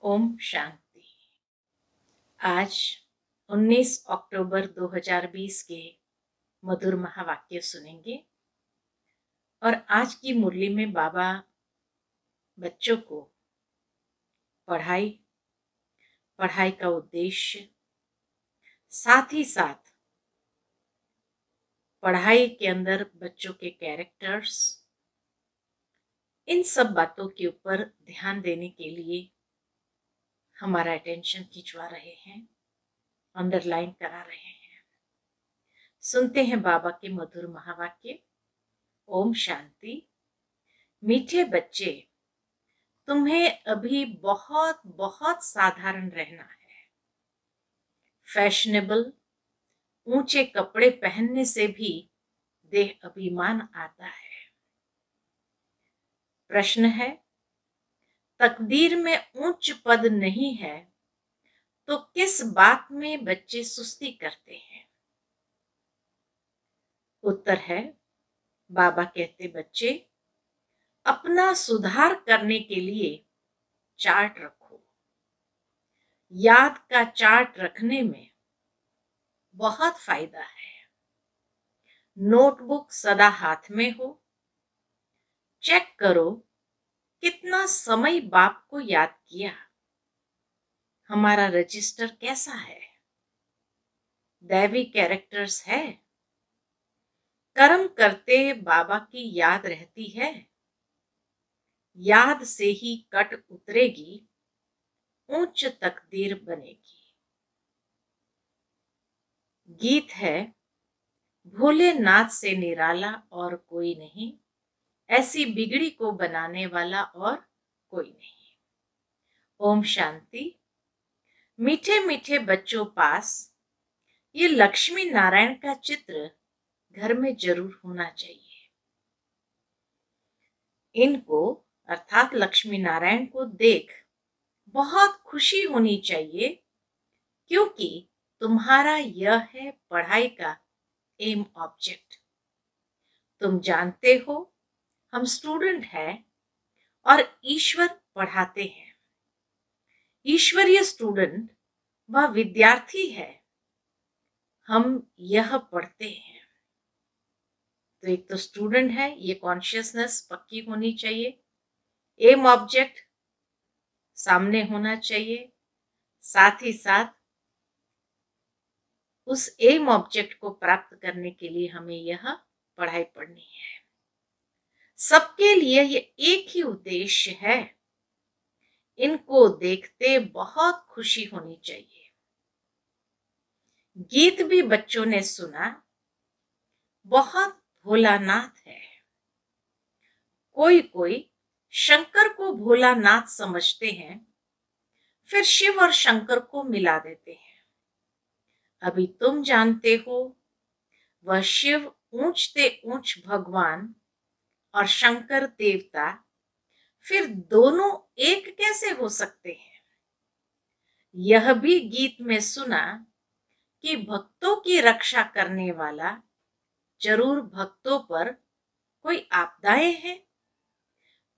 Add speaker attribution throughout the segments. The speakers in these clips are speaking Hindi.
Speaker 1: ओम शांति। आज 19 अक्टूबर 2020 के मधुर महावाक्य सुनेंगे और आज की मुरली में बाबा बच्चों को पढ़ाई का उद्देश्य, साथ ही साथ पढ़ाई के अंदर बच्चों के कैरेक्टर्स, इन सब बातों के ऊपर ध्यान देने के लिए हमारा अटेंशन खिंचवा रहे हैं, अंडरलाइन करा रहे हैं। सुनते हैं बाबा के मधुर महावाक्य। ओम शांति। मीठे बच्चे, तुम्हें अभी बहुत बहुत साधारण रहना है। फैशनेबल ऊंचे कपड़े पहनने से भी देह अभिमान आता है। प्रश्न है, तकदीर में उच्च पद नहीं है तो किस बात में बच्चे सुस्ती करते हैं? उत्तर है, बाबा कहते बच्चे, अपना सुधार करने के लिए चार्ट रखो। याद का चार्ट रखने में बहुत फायदा है। नोटबुक सदा हाथ में हो। चेक करो कितना समय बाप को याद किया। हमारा रजिस्टर कैसा है? दैवी कैरेक्टर्स है? कर्म करते बाबा की याद रहती है? याद से ही कट उतरेगी, उच्च तकदीर बनेगी। गीत है, भोलेनाथ से निराला और कोई नहीं, ऐसी बिगड़ी को बनाने वाला और कोई नहीं। ओम शांति। मीठे मीठे बच्चों पास ये लक्ष्मी नारायण का चित्र घर में जरूर होना चाहिए। इनको अर्थात लक्ष्मी नारायण को देख बहुत खुशी होनी चाहिए, क्योंकि तुम्हारा यह है पढ़ाई का एम ऑब्जेक्ट। तुम जानते हो हम स्टूडेंट हैं और ईश्वर पढ़ाते हैं। ईश्वरीय स्टूडेंट वह विद्यार्थी है, हम यह पढ़ते हैं। तो एक तो स्टूडेंट है, ये कॉन्शियसनेस पक्की होनी चाहिए। एम ऑब्जेक्ट सामने होना चाहिए। साथ ही साथ उस एम ऑब्जेक्ट को प्राप्त करने के लिए हमें यह पढ़ाई पढ़नी है। सबके लिए ये एक ही उद्देश्य है। इनको देखते बहुत खुशी होनी चाहिए। गीत भी बच्चों ने सुना, बहुत भोलानाथ है। कोई कोई शंकर को भोलानाथ समझते हैं, फिर शिव और शंकर को मिला देते हैं। अभी तुम जानते हो वह शिव ऊंचते ऊंच भगवान और शंकर देवता, फिर दोनों एक कैसे हो सकते हैं? यह भी गीत में सुना कि भक्तों की रक्षा करने वाला जरूर भक्तों पर कोई आपदाएं हैं।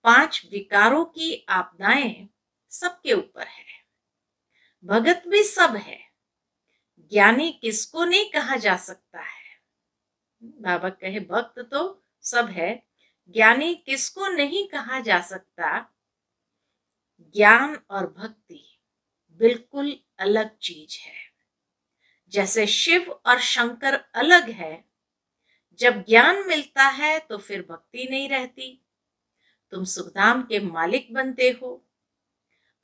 Speaker 1: 5 विकारों की आपदाएं सबके ऊपर है। भगत भी सब है, ज्ञानी किसको नहीं कहा जा सकता है? बाबा कहे भक्त तो सब है, ज्ञानी किसको नहीं कहा जा सकता। ज्ञान और भक्ति बिल्कुल अलग चीज है। जैसे शिव और शंकर अलग है, जब ज्ञान मिलता है तो फिर भक्ति नहीं रहती। तुम सुखधाम के मालिक बनते हो,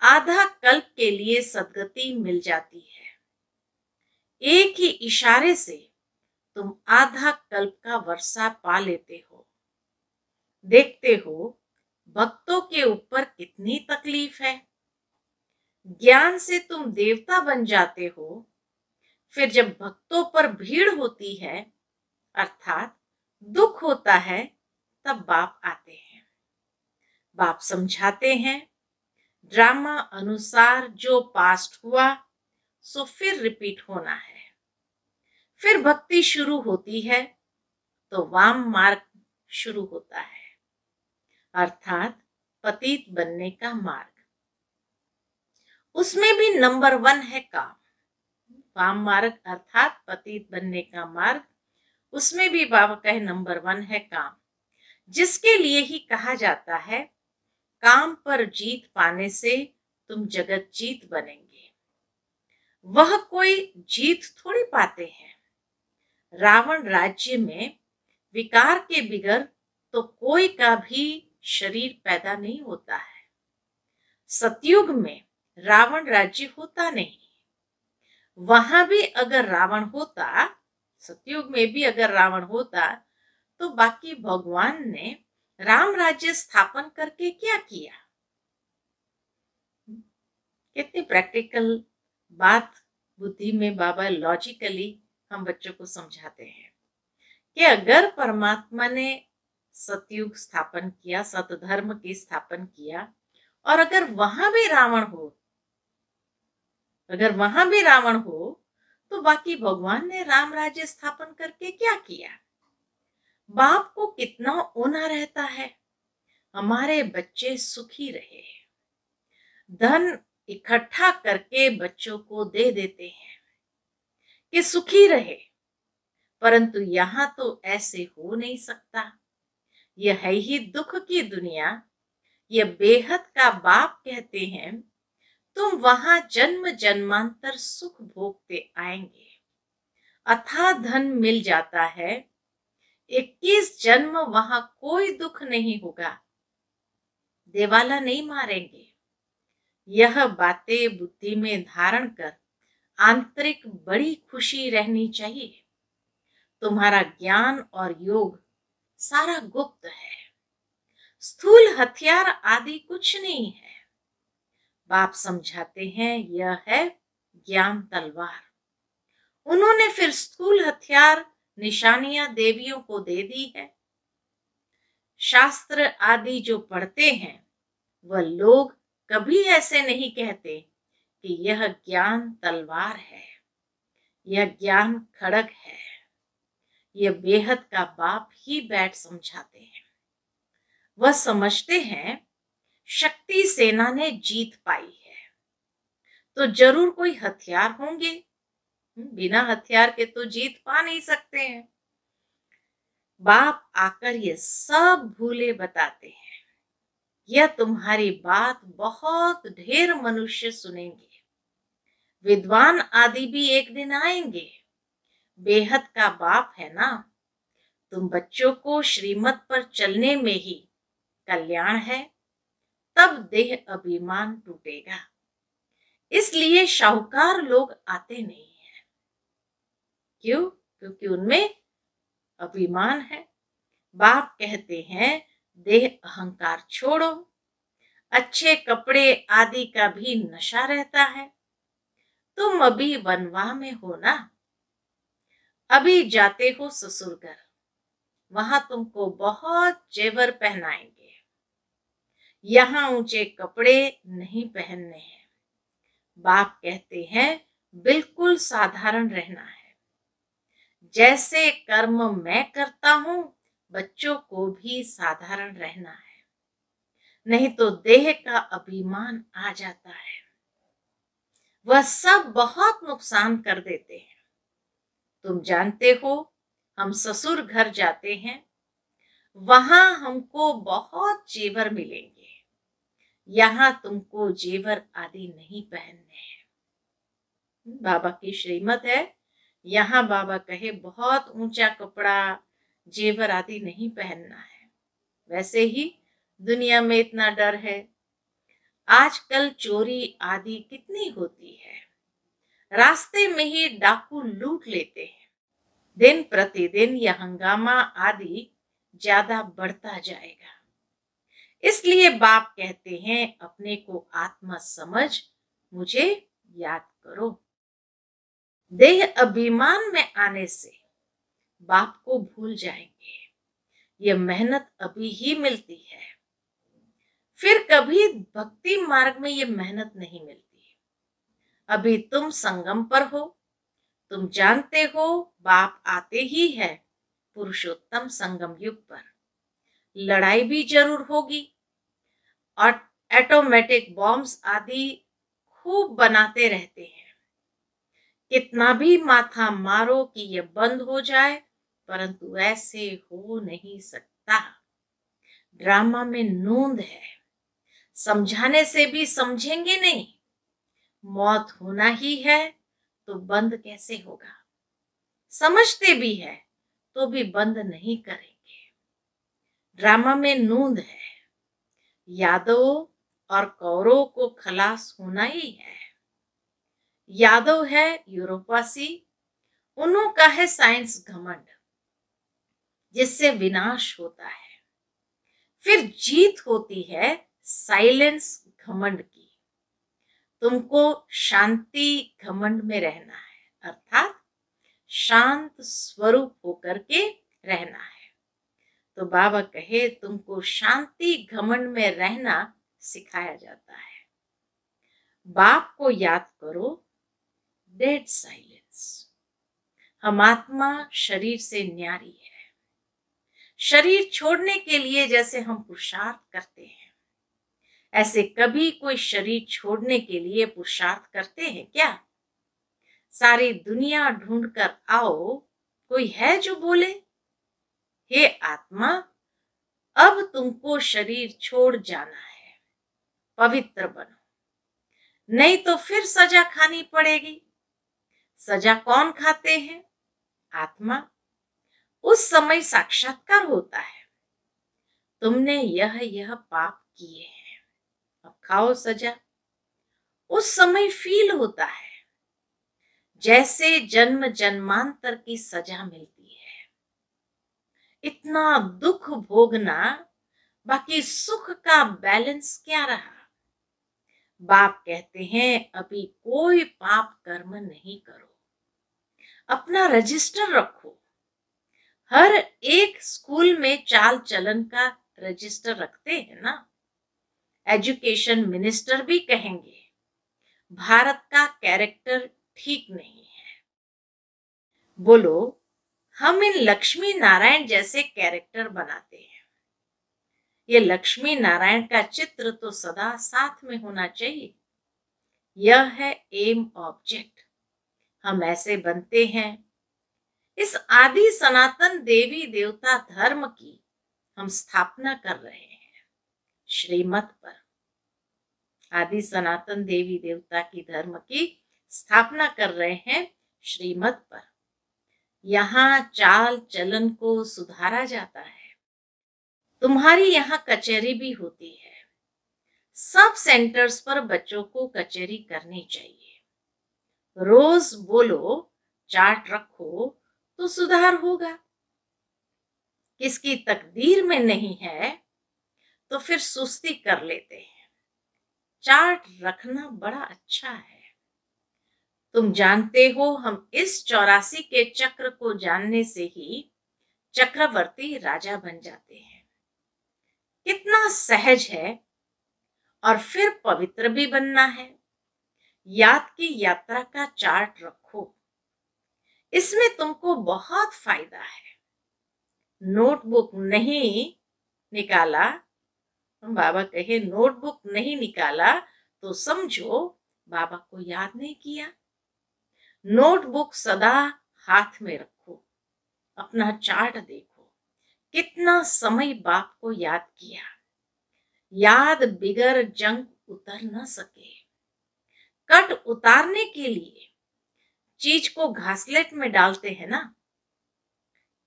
Speaker 1: आधा कल्प के लिए सद्गति मिल जाती है। एक ही इशारे से तुम आधा कल्प का वर्षा पा लेते हो। देखते हो भक्तों के ऊपर कितनी तकलीफ है। ज्ञान से तुम देवता बन जाते हो, फिर जब भक्तों पर भीड़ होती है अर्थात दुख होता है, तब बाप आते हैं। बाप समझाते हैं, ड्रामा अनुसार जो पास्ट हुआ सो फिर रिपीट होना है। फिर भक्ति शुरू होती है तो वाम मार्ग शुरू होता है, अर्थात पतित बनने का मार्ग। उसमें भी नंबर 1 है काम। वाम मार्ग अर्थात पतित बनने का मार्ग, उसमें भी बाबा का नंबर 1 है काम, जिसके लिए ही कहा जाता है काम पर जीत पाने से तुम जगत जीत बनेंगे। वह कोई जीत थोड़ी पाते हैं। रावण राज्य में विकार के बिगर तो कोई का भी शरीर पैदा नहीं होता है। सतयुग में रावण राज्य होता नहीं। वहां भी अगर रावण होता, सतयुग में भी अगर रावण होता, तो बाकी भगवान ने राम राज्य स्थापन करके क्या किया? कितनी प्रैक्टिकल बात बुद्धि में बाबा लॉजिकली हम बच्चों को समझाते हैं कि अगर परमात्मा ने सतयुग स्थापन किया, सतधर्म की स्थापन किया, और अगर वहां भी रावण हो, तो बाकी भगवान ने राम राज्य स्थापन करके क्या किया? बाप को कितना होना रहता है हमारे बच्चे सुखी रहे। धन इकट्ठा करके बच्चों को दे देते हैं कि सुखी रहे, परंतु यहाँ तो ऐसे हो नहीं सकता। यह है ही दुख की दुनिया। यह बेहद का बाप कहते हैं तुम वहां जन्म जन्मांतर सुख भोगते आएंगे। अथाह धन मिल जाता है, 21 जन्म वहां कोई दुख नहीं होगा, देवाला नहीं मारेंगे। यह बातें बुद्धि में धारण कर आंतरिक बड़ी खुशी रहनी चाहिए। तुम्हारा ज्ञान और योग सारा गुप्त है, स्थूल हथियार आदि कुछ नहीं है। बाप समझाते हैं यह है ज्ञान तलवार। उन्होंने फिर स्थूल हथियार निशानियां देवियों को दे दी है। शास्त्र आदि जो पढ़ते हैं वह लोग कभी ऐसे नहीं कहते कि यह ज्ञान तलवार है, यह ज्ञान खड़ग है। यह बेहद का बाप ही बैठ समझाते हैं। वह समझते हैं शक्ति सेना ने जीत पाई है, तो जरूर कोई हथियार होंगे। बिना हथियार के तो जीत पा नहीं सकते हैं। बाप आकर ये सब भूले बताते हैं। यह तुम्हारी बात बहुत ढेर मनुष्य सुनेंगे। विद्वान आदि भी एक दिन आएंगे। बेहद का बाप है ना। तुम बच्चों को श्रीमत पर चलने में ही कल्याण है, तब देह अभिमान टूटेगा। इसलिए शाहूकार लोग आते नहीं है। क्यों? क्योंकि उनमें अभिमान है। बाप कहते हैं देह अहंकार छोड़ो। अच्छे कपड़े आदि का भी नशा रहता है। तुम अभी वनवाह में हो ना, अभी जाते हो ससुर घर, वहां तुमको बहुत जेवर पहनाएंगे। यहाँ ऊंचे कपड़े नहीं पहनने हैं। बाप कहते हैं बिल्कुल साधारण रहना है। जैसे कर्म मैं करता हूं, बच्चों को भी साधारण रहना है, नहीं तो देह का अभिमान आ जाता है। वह सब बहुत नुकसान कर देते हैं। तुम जानते हो हम ससुर घर जाते हैं, वहां हमको बहुत जेवर मिलेंगे। यहाँ तुमको जेवर आदि नहीं पहनने हैं। बाबा की श्रीमत है, यहाँ बाबा कहे बहुत ऊंचा कपड़ा जेवर आदि नहीं पहनना है। वैसे ही दुनिया में इतना डर है। आजकल चोरी आदि कितनी होती है। रास्ते में ही डाकू लूट लेते हैं। दिन प्रतिदिन यह हंगामा आदि ज्यादा बढ़ता जाएगा। इसलिए बाप कहते हैं अपने को आत्मा समझ मुझे याद करो। देह अभिमान में आने से बाप को भूल जाएंगे। यह मेहनत अभी ही मिलती है, फिर कभी भक्ति मार्ग में यह मेहनत नहीं मिलती। अभी तुम संगम पर हो, तुम जानते हो बाप आते ही है पुरुषोत्तम संगम युग पर। लड़ाई भी जरूर होगी और एटोमेटिक बॉम्ब्स आदि खूब बनाते रहते हैं। कितना भी माथा मारो कि ये बंद हो जाए, परंतु ऐसे हो नहीं सकता। ड्रामा में नूंद है, समझाने से भी समझेंगे नहीं। मौत होना ही है तो बंद कैसे होगा? समझते भी है तो भी बंद नहीं करेंगे। ड्रामा में नूंद है, यादव और कौरव को खलास होना ही है। यादव है यूरोपासी, उन्हों का है साइंस घमंड, जिससे विनाश होता है। फिर जीत होती है साइलेंस घमंड की। तुमको शांति घमंड में रहना है, अर्थात शांत स्वरूप होकर के रहना है। तो बाबा कहे तुमको शांति घमंड में रहना सिखाया जाता है। बाप को याद करो, डेड साइलेंस। हम आत्मा शरीर से न्यारी है। शरीर छोड़ने के लिए जैसे हम पुरुषार्थ करते हैं, ऐसे कभी कोई शरीर छोड़ने के लिए पुरुषार्थ करते हैं क्या? सारी दुनिया ढूंढ कर आओ, कोई है जो बोले हे आत्मा अब तुमको शरीर छोड़ जाना है, पवित्र बनो, नहीं तो फिर सजा खानी पड़ेगी। सजा कौन खाते हैं? आत्मा। उस समय साक्षात्कार होता है, तुमने यह पाप किए हैं, अब खाओ सजा। उस समय फील होता है जैसे जन्म जन्मांतर की सजा मिलती है। इतना दुख भोगना, बाकी सुख का बैलेंस क्या रहा? बाप कहते हैं अभी कोई पाप कर्म नहीं करो, अपना रजिस्टर रखो। हर एक स्कूल में चाल चलन का रजिस्टर रखते हैं ना। एजुकेशन मिनिस्टर भी कहेंगे भारत का कैरेक्टर ठीक नहीं है। बोलो हम इन लक्ष्मी नारायण जैसे कैरेक्टर बनाते हैं। ये लक्ष्मी नारायण का चित्र तो सदा साथ में होना चाहिए। यह है एम ऑब्जेक्ट। हम ऐसे बनते हैं। इस आदि सनातन देवी देवता धर्म की हम स्थापना कर रहे हैं श्रीमत पर। आदि सनातन देवी देवता की धर्म की स्थापना कर रहे हैं श्रीमत पर। यहाँ चाल चलन को सुधारा जाता है। तुम्हारी यहाँ कचहरी भी होती है। सब सेंटर्स पर बच्चों को कचहरी करनी चाहिए। रोज बोलो, चार्ट रखो तो सुधार होगा। किसकी तकदीर में नहीं है तो फिर सुस्ती कर लेते हैं। चार्ट रखना बड़ा अच्छा है। तुम जानते हो हम इस 84 के चक्र को जानने से ही चक्रवर्ती राजा बन जाते हैं। कितना सहज है। और फिर पवित्र भी बनना है। याद की यात्रा का चार्ट रखो, इसमें तुमको बहुत फायदा है। नोटबुक नहीं निकाला, बाबा कहे नोटबुक नहीं निकाला तो समझो बाबा को याद नहीं किया। नोटबुक सदा हाथ में रखो, अपना चार्ट देखो, कितना समय बाप को याद किया। याद बिगर जंग उतर न सके। कट उतारने के लिए चीज को घासलेट में डालते हैं ना।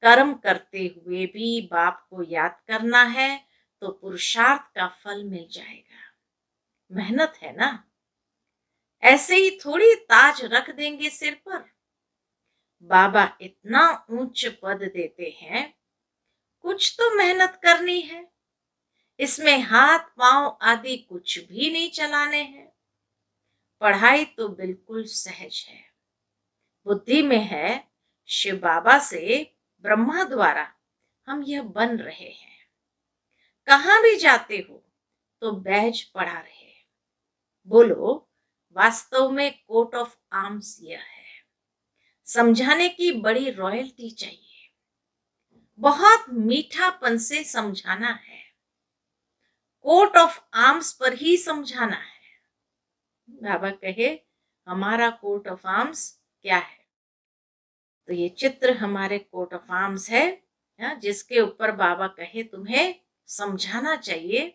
Speaker 1: कर्म करते हुए भी बाप को याद करना है तो पुरुषार्थ का फल मिल जाएगा। मेहनत है ना। ऐसे ही थोड़ी ताज रख देंगे सिर पर। बाबा इतना ऊंच पद देते हैं, कुछ तो मेहनत करनी है। इसमें हाथ पांव आदि कुछ भी नहीं चलाने हैं। पढ़ाई तो बिल्कुल सहज है। बुद्धि में है शिव बाबा से ब्रह्मा द्वारा हम यह बन रहे हैं। कहां भी जाते हो तो बैज पढ़ा रहे। बोलो वास्तव में कोट ऑफ आर्म्स यह है। समझाने की बड़ी रॉयल्टी चाहिए। बहुत मीठापन से समझाना है। कोट ऑफ आर्म्स पर ही समझाना है। बाबा कहे हमारा कोट ऑफ आर्म्स क्या है? तो ये चित्र हमारे कोट ऑफ आर्म्स है, जिसके ऊपर बाबा कहे तुम्हें समझाना चाहिए,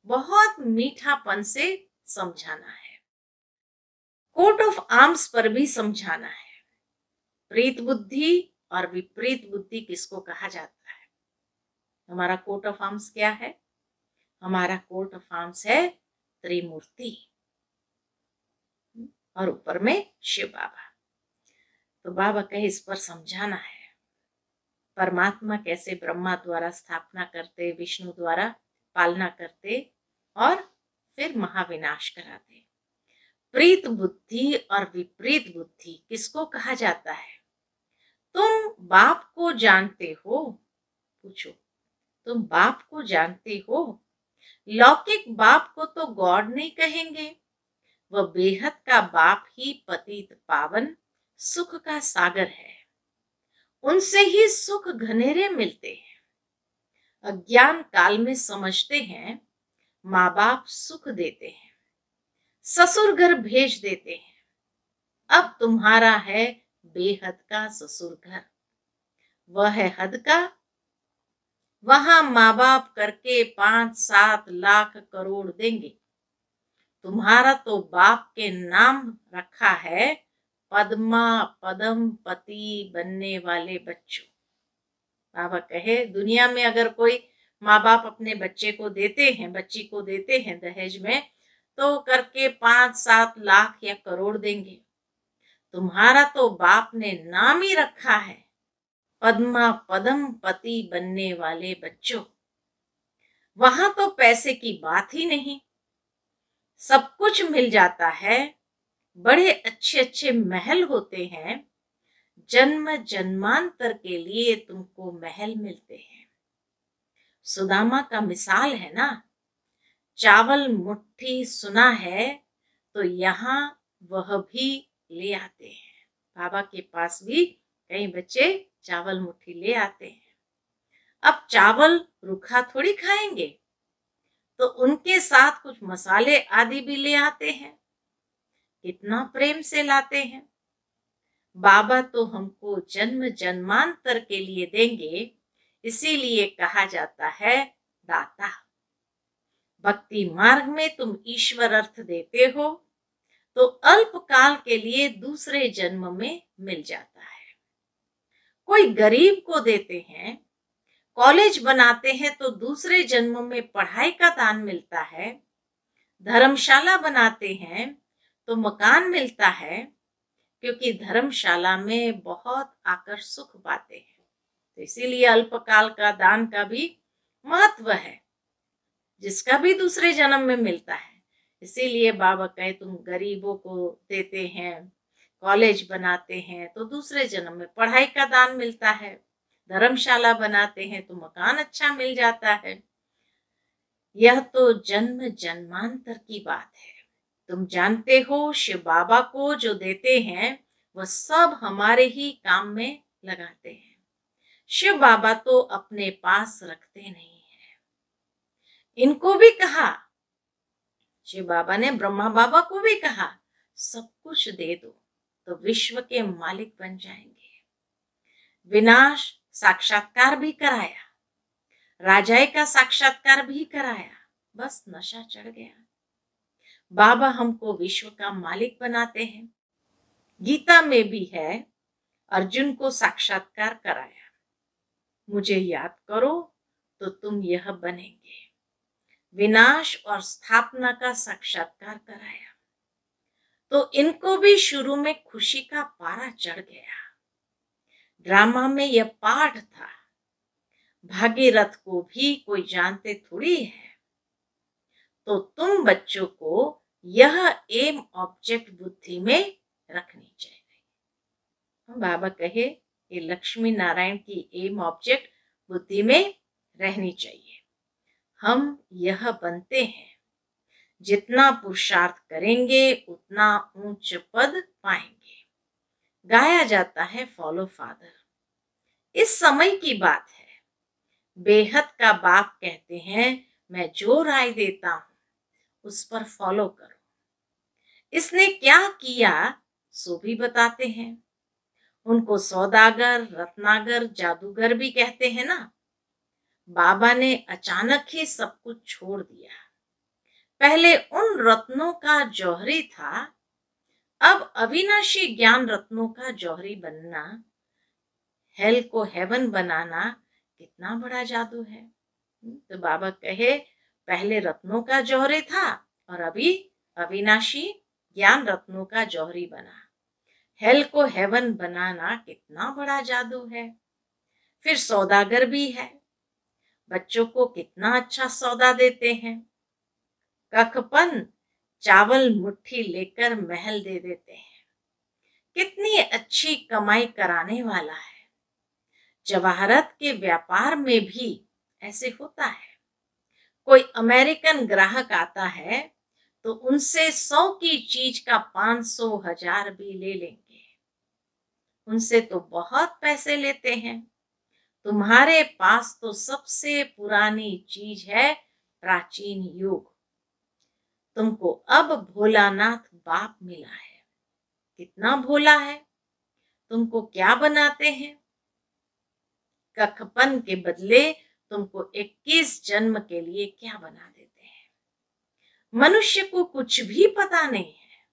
Speaker 1: बहुत मीठापन से समझाना है। कोट ऑफ आर्म्स पर भी समझाना है। प्रीत बुद्धि और विपरीत बुद्धि किसको कहा जाता है? हमारा कोट ऑफ आर्म्स क्या है? हमारा कोट ऑफ आर्म्स है त्रिमूर्ति, और ऊपर में शिव बाबा। तो बाबा कहे इस पर समझाना है। परमात्मा कैसे ब्रह्मा द्वारा स्थापना करते, विष्णु द्वारा पालना करते और फिर महाविनाश कराते। प्रीत बुद्धि और विपरीत बुद्धि किसको कहा जाता है? तुम बाप को जानते हो? पूछो, तुम बाप को जानते हो? लौकिक बाप को तो गॉड नहीं कहेंगे, वह बेहद का बाप ही पतित पावन सुख का सागर है। उनसे ही सुख घनेरे मिलते हैं। अज्ञान काल में समझते हैं माँ बाप सुख देते हैं, ससुर घर भेज देते हैं। अब तुम्हारा है बेहद का ससुर घर, वह है हद का। वहां माँ बाप करके 5-7 लाख करोड़ देंगे। तुम्हारा तो बाप के नाम रखा है पद्मा पदम पति बनने वाले बच्चों। बाबा कहे दुनिया में अगर कोई माँ बाप अपने बच्चे को देते हैं, बच्ची को देते हैं दहेज में, तो करके 5-7 लाख या करोड़ देंगे। तुम्हारा तो बाप ने नाम ही रखा है पद्मा पदम पति बनने वाले बच्चों। वहां तो पैसे की बात ही नहीं, सब कुछ मिल जाता है। बड़े अच्छे अच्छे महल होते हैं, जन्म जन्मांतर के लिए तुमको महल मिलते हैं। सुदामा का मिसाल है ना, चावल मुट्ठी सुना है तो यहाँ वह भी ले आते हैं। बाबा के पास भी कई बच्चे चावल मुट्ठी ले आते हैं। अब चावल रूखा थोड़ी खाएंगे, तो उनके साथ कुछ मसाले आदि भी ले आते हैं। कितना प्रेम से लाते हैं। बाबा तो हमको जन्म जन्मांतर के लिए देंगे, इसीलिए कहा जाता है दाता। भक्ति मार्ग में तुम ईश्वर अर्थ देते हो तो अल्प काल के लिए दूसरे जन्म में मिल जाता है। कोई गरीब को देते हैं, कॉलेज बनाते हैं तो दूसरे जन्म में पढ़ाई का दान मिलता है। धर्मशाला बनाते हैं तो मकान मिलता है, क्योंकि धर्मशाला में बहुत आकर सुख पाते हैं। तो इसीलिए अल्पकाल का दान का भी महत्व है, जिसका भी दूसरे जन्म में मिलता है। इसीलिए बाबा कहे तुम गरीबों को देते हैं, कॉलेज बनाते हैं तो दूसरे जन्म में पढ़ाई का दान मिलता है। धर्मशाला बनाते हैं तो मकान अच्छा मिल जाता है। यह तो जन्म जन्मांतर की बात है। तुम जानते हो शिव बाबा को जो देते हैं वह सब हमारे ही काम में लगाते हैं। शिव बाबा तो अपने पास रखते नहीं है। इनको भी कहा, शिव बाबा ने ब्रह्मा बाबा को भी कहा, सब कुछ दे दो तो विश्व के मालिक बन जाएंगे। विनाश साक्षात्कार भी कराया, राजाए का साक्षात्कार भी कराया, बस नशा चढ़ गया। बाबा हमको विश्व का मालिक बनाते हैं। गीता में भी है, अर्जुन को साक्षात्कार कराया, मुझे याद करो तो तुम यह बनेंगे। विनाश और स्थापना का साक्षात्कार कराया, तो इनको भी शुरू में खुशी का पारा चढ़ गया। ड्रामा में यह पाठ था, भागीरथ को भी कोई जानते थोड़ी है। तो तुम बच्चों को यह एम ऑब्जेक्ट बुद्धि में रखनी चाहिए। बाबा कहे ये लक्ष्मी नारायण की एम ऑब्जेक्ट बुद्धि में रहनी चाहिए। हम यह बनते हैं, जितना पुरुषार्थ करेंगे उतना ऊंच पद पाएंगे। गाया जाता है फॉलो फादर। इस समय की बात है। बेहद का बाप कहते हैं मैं जो राय देता हूं उस पर फॉलो करो। इसने क्या किया सो भी बताते हैं। उनको सौदागर, रत्नागर, जादूगर भी कहते हैं ना। बाबा ने अचानक ही सब कुछ छोड़ दिया। पहले उन रत्नों का जौहरी था, अब अविनाशी ज्ञान रत्नों का जौहरी बनना, हेल को हेवन बनाना कितना बड़ा जादू है। तो बाबा कहे पहले रत्नों का जौहरी था और अभी अविनाशी ज्ञान रत्नों का जौहरी बना। हेल को हेवन बनाना कितना बड़ा जादू है। फिर सौदागर भी है, बच्चों को कितना अच्छा सौदा देते हैं। कखपन चावल मुट्ठी लेकर महल दे देते हैं, कितनी अच्छी कमाई कराने वाला है। जवाहरत के व्यापार में भी ऐसे होता है। कोई अमेरिकन ग्राहक आता है तो उनसे 100 की चीज का 500, 1000 भी ले लेंगे। उनसे तो बहुत पैसे लेते हैं। तुम्हारे पास तो सबसे पुरानी चीज है प्राचीन युग। तुमको अब भोलानाथ बाप मिला है। कितना भोला है। तुमको क्या बनाते हैं? कखपन के बदले तुमको 21 जन्म के लिए क्या बना देते हैं। मनुष्य को कुछ भी पता नहीं है।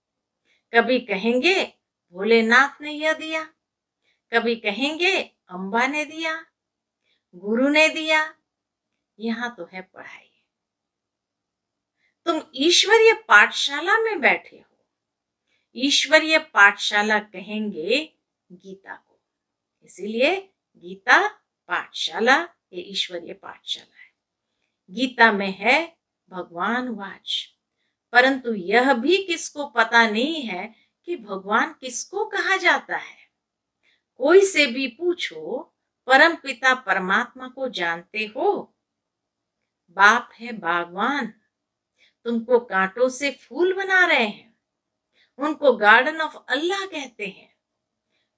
Speaker 1: कभी कहेंगे भोलेनाथ ने यह दिया, कभी कहेंगे अंबा ने दिया, गुरु ने दिया। यहाँ तो है पढ़ाई। तुम ईश्वरीय पाठशाला में बैठे हो। ईश्वरीय पाठशाला कहेंगे गीता को, इसीलिए गीता पाठशाला ये ईश्वरीय पाठशाला है। गीता में है भगवान वाच, परंतु यह भी किसको पता नहीं है कि भगवान किसको कहा जाता है। कोई से भी पूछो परम पिता परमात्मा को जानते हो? बाप है बागवान, तुमको कांटों से फूल बना रहे हैं। उनको गार्डन ऑफ अल्लाह कहते हैं।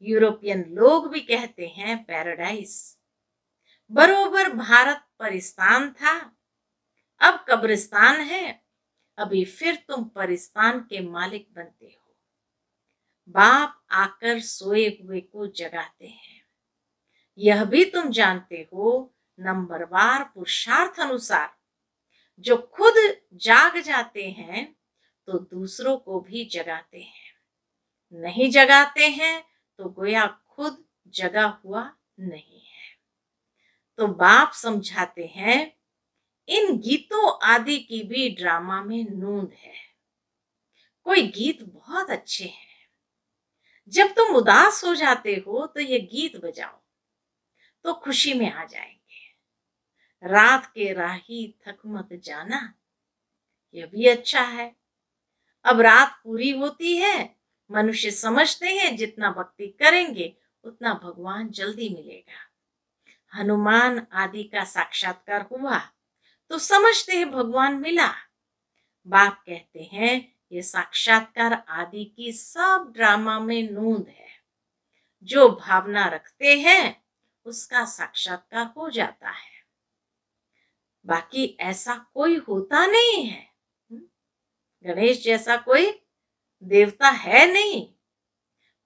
Speaker 1: यूरोपियन लोग भी कहते हैं पैराडाइज। बरोबर भारत परिस्तान था, अब कब्रिस्तान है। अभी फिर तुम परिस्तान के मालिक बनते हो। बाप आकर सोए हुए को जगाते हैं। यह भी तुम जानते हो, नंबरवार पुरुषार्थ अनुसार जो खुद जाग जाते हैं तो दूसरों को भी जगाते हैं। नहीं जगाते हैं तो गोया खुद जगा हुआ नहीं है। तो बाप समझाते हैं इन गीतों आदि की भी ड्रामा में नूंद है। कोई गीत बहुत अच्छे हैं, जब तुम उदास हो जाते हो तो ये गीत बजाओ तो खुशी में आ जाएंगे। रात के राही थक मत जाना, यह भी अच्छा है। अब रात पूरी होती है, मनुष्य समझते हैं जितना भक्ति करेंगे उतना भगवान जल्दी मिलेगा। हनुमान आदि का साक्षात्कार हुआ तो समझते हैं भगवान मिला। बाप कहते हैं ये साक्षात्कार आदि की सब ड्रामा में नूंद है। जो भावना रखते हैं उसका साक्षात्कार हो जाता है, बाकी ऐसा कोई होता नहीं है। गणेश जैसा कोई देवता है नहीं।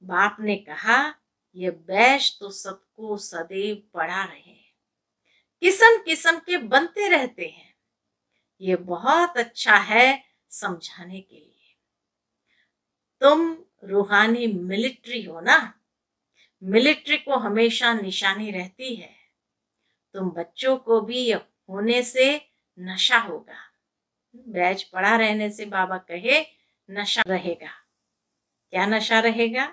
Speaker 1: बाप ने कहा ये बैश तो सबको सदैव पढ़ा रहे हैं, किस्म किस्म के बनते रहते हैं। ये बहुत अच्छा है समझाने के लिए। तुम रूहानी मिलिट्री हो ना, मिलिट्री को हमेशा निशानी रहती है। तुम बच्चों को भी होने से नशा होगा। बैच पड़ा रहने से बाबा कहे नशा रहेगा। क्या नशा रहेगा?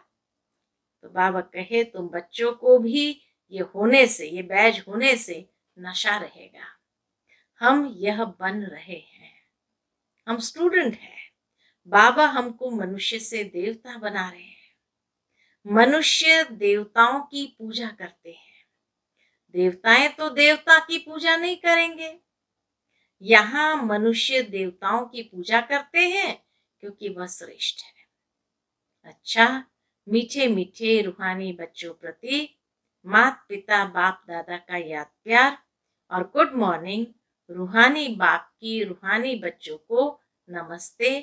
Speaker 1: तो बाबा कहे तुम बच्चों को भी ये होने से, ये बैज होने से नशा रहेगा। हम यह बन रहे हैं, हम स्टूडेंट हैं। बाबा हमको मनुष्य से देवता बना रहे हैं। मनुष्य देवताओं की पूजा करते हैं, देवताएं तो देवता की पूजा नहीं करेंगे। यहाँ मनुष्य देवताओं की पूजा करते हैं क्योंकि वह श्रेष्ठ है। अच्छा, मीठे मीठे रूहानी बच्चों प्रति माता पिता बाप दादा का याद प्यार और गुड मॉर्निंग। रूहानी बाप की रूहानी बच्चों को नमस्ते।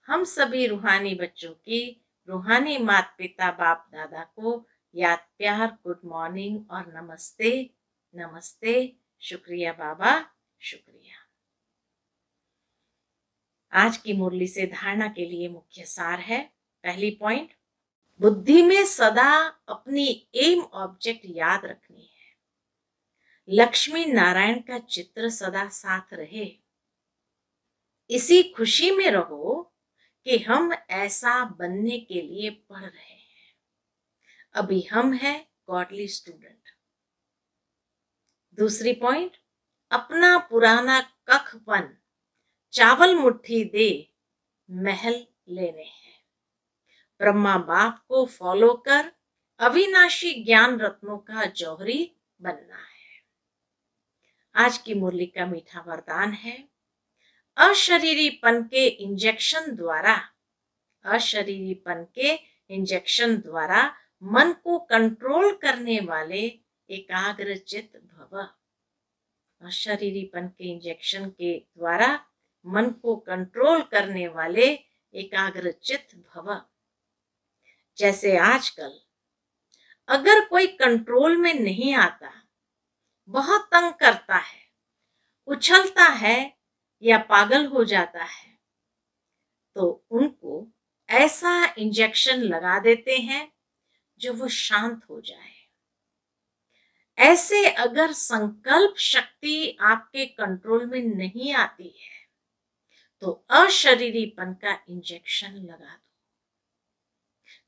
Speaker 1: हम सभी रूहानी बच्चों की रूहानी माता पिता बाप दादा को याद प्यार गुड मॉर्निंग और नमस्ते। नमस्ते। शुक्रिया बाबा, शुक्रिया। आज की मुरली से धारणा के लिए मुख्य सार है। पहली पॉइंट, बुद्धि में सदा अपनी एम ऑब्जेक्ट याद रखनी है। लक्ष्मी नारायण का चित्र सदा साथ रहे। इसी खुशी में रहो कि हम ऐसा बनने के लिए पढ़ रहे हैं। अभी हम हैं गॉडली स्टूडेंट। दूसरी पॉइंट, अपना पुराना कखपन चावल मुट्ठी दे महल लेने हैं। ब्रह्मा बाप को फॉलो कर अविनाशी ज्ञान रत्नों का जौहरी बनना है। आज की मुरली का मीठा वरदान है, अशरीरीपन के इंजेक्शन द्वारा मन को कंट्रोल करने वाले एकाग्रचित भव। अशरीरीपन के इंजेक्शन के द्वारा मन को कंट्रोल करने वाले एकाग्रचित भव। जैसे आजकल अगर कोई कंट्रोल में नहीं आता, बहुत तंग करता है, उछलता है या पागल हो जाता है, तो उनको ऐसा इंजेक्शन लगा देते हैं जो वो शांत हो जाए। ऐसे अगर संकल्प शक्ति आपके कंट्रोल में नहीं आती है तो अशरीरीपन का इंजेक्शन लगा दो।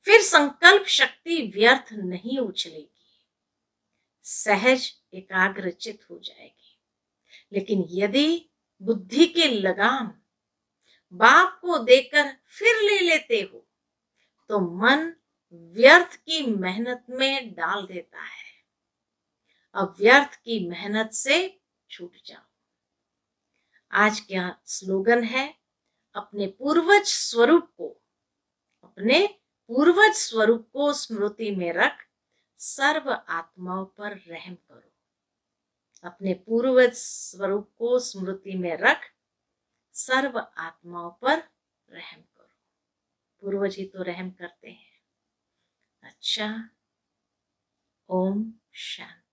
Speaker 1: फिर संकल्प शक्ति व्यर्थ नहीं उछलेगी, सहज एकाग्रचित हो जाएगी। लेकिन यदि बुद्धि के लगाम बाप को देकर फिर ले लेते हो तो मन व्यर्थ की मेहनत में डाल देता है। अब व्यर्थ की मेहनत से छूट जाओ। आज का स्लोगन है, अपने पूर्वज स्वरूप को स्मृति में रख सर्व आत्माओं पर रहम करो। अपने पूर्वज स्वरूप को स्मृति में रख सर्व आत्माओं पर रहम करो। पूर्वज ही तो रहम करते हैं। अच्छा, ओम शांति।